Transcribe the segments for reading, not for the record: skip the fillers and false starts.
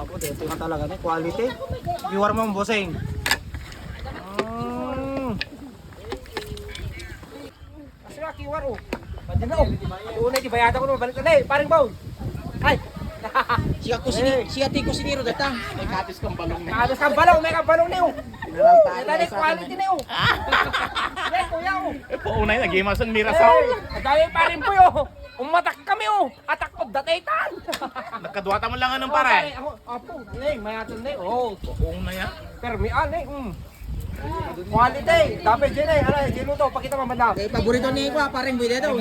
Apo, dito ka talaga na. Quality. Iwar mo ang boseng. Kasi nga, kiwar oh. Pwede na oh. Una, di bayada ko naman. Balik na eh. Paring bowl. Ay! Siya tiko siniro data. May katis kang balong na. Kadas kang balong. May kang balong niyo. Ito na quality niyo. Yes, kuya oh. Paunay, nag-imas ang mirasaw. Ang dami paring po oh. Umatak kami oh. Atak ko dataytan. Nagkadwata mo lang ng pare. Apo, mayaton na oh. Paunay yan. Permian Quality. Dapat dyan ano, dyan to. Pakita mo madam. Kay paborito ni ko paring boy dito.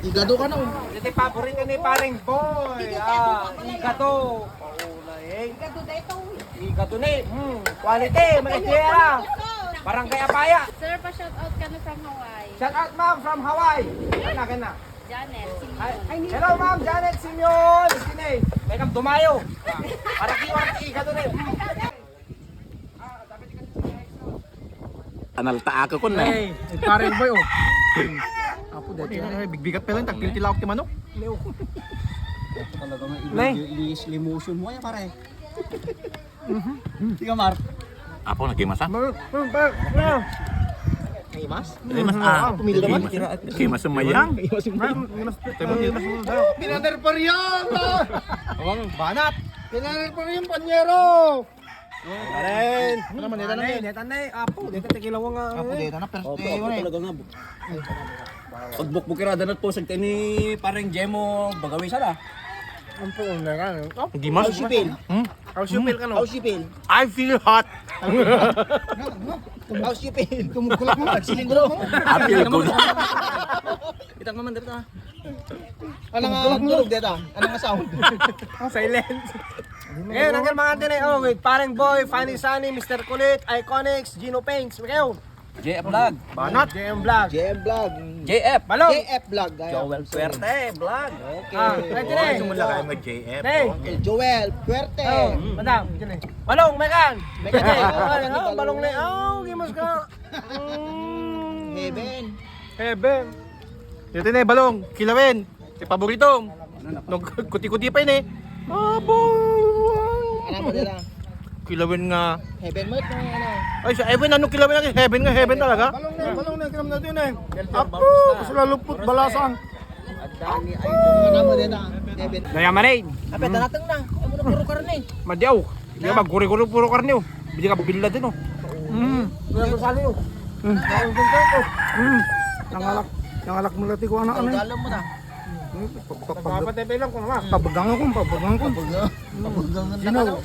Igado ka na. Ito yung paborito ni paring boy. Igato. Paulay. Igato ni. Quality. Magkakira. Barangay Apaya. Sir, pa-shout out ka na from Hawaii. Shout out ma'am from Hawaii. Gana. Janet, Hello ma'am, Janet Simeon. Sine. May kam dumayo. Para kiwar igato ni. Analta ako kun na. Hey, paring boy oh. Apo dati. Bigbigat pa lang tagtiltilawak ti manok. Talaga Nay. limusion mo yan pare. Tiga Mar. Apo nag-imas ha? Imas? Nag-imas Pumili naman. Nag-imas ang mayang. Pinader pa riyan. Awang banat. Pinader pa riyan panyero. Karen. Ano man dito na? Netan na apo, dito tikilawang nga. Apo dito na pero Talaga nga. Pagbuk bukira danat po sa ni parang Jemo bagawi sana. Ang po na kan. Nag-imas? Ausipil. Ausipil ka no. Ausipil. I feel hot. Ausipil. Kumukulak mo. Silingro. I feel good. Itang naman dito. Ano nga tulog dito? Ano nga sound? Silent. Ngayon, hanggang mga din eh. Oh, wait. Parang boy, Funny Sunny, Mr. Kulit, Iconics, Gino Paints. Ngayon. JF Vlog. Banat. JM Vlog. JM Vlog. JF. Balong. JF Vlog. Joel Suerte Vlog. Okay. Ready na eh. Sumula kayo mag-JF. Hey. Joel Puerte. Oh, madam. Dyan eh. Balong, mekan. Mekan eh. Balong na eh. Oh, gimas ka. Heaven. Heaven. Dito na balong. Kilawin. Si paboritong. Kuti-kuti pa yun eh. Abo. Ano mo dito? Kilawin nga. Heaven mo ito ano? Ay, sa Evan, anong kilawin natin? Heaven nga, heaven talaga. Balong na. Kiram natin eh. Apo, kasi lalupot balasang. Ano mo dito? Heaven. Nayaman eh. Apet natin na. Ano na puro karne? Madyaw. Hindi ka magkuri-kuri puro karne oh. Bili ka pabila din oh. Wala ko sali oh. Nangalak mo lati ko anak ano. Galam mo na. Pagpapatepe lang ko naman. Pabagang ko. Pabagang na.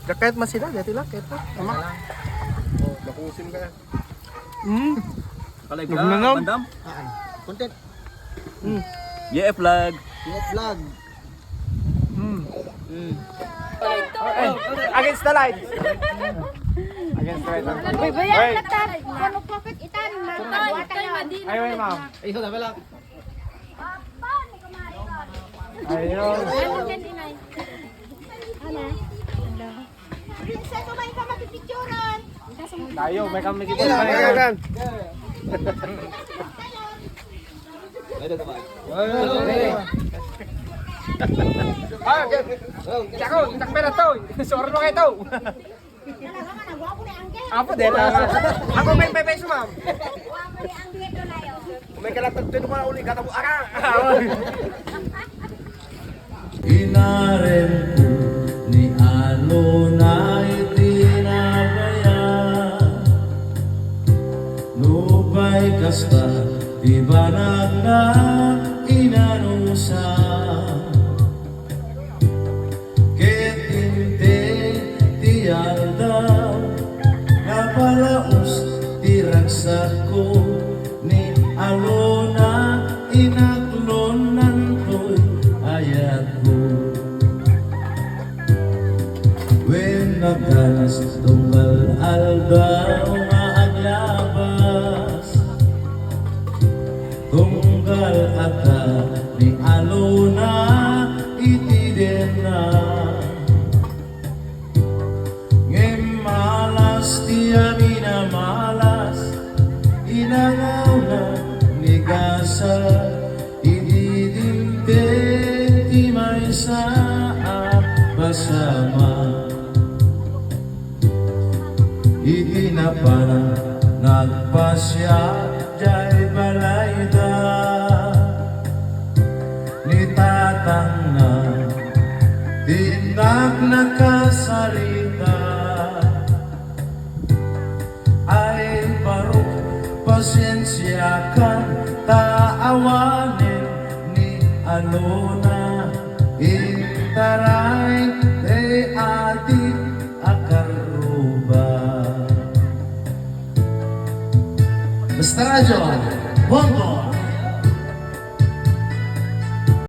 Kahit mas sila, dati lang, kahit pa. Tama. Nakusin ka. Kalay Nagnanaw. Bandam. Content. JF Vlog. JF Vlog. Against the light. Against the light. Uy, bayan na ta. Kano profit itan? Ayaw yun, ma'am. Ayun na pala. Ayun. Prinsesa, kumain ka magpipicturan. Tayo, may kami kita pa. Ako, tak pera to. Suara mo kayo to. Apa din? Ako may peso, ma'am. May kalatag din mo na uli. Katabo, Inaren ko ni ano na itinabaya Nubay kasta di banag na inanusa Ketinte ti alda Napalaos ti ragsak ko Ni alona inaklon nantoy ayat ko sa basama itinapana nagpasya jay balayda ni tatang na tinag nakasarita ay parok pasensya ka taawanin ni Alona intaray de ati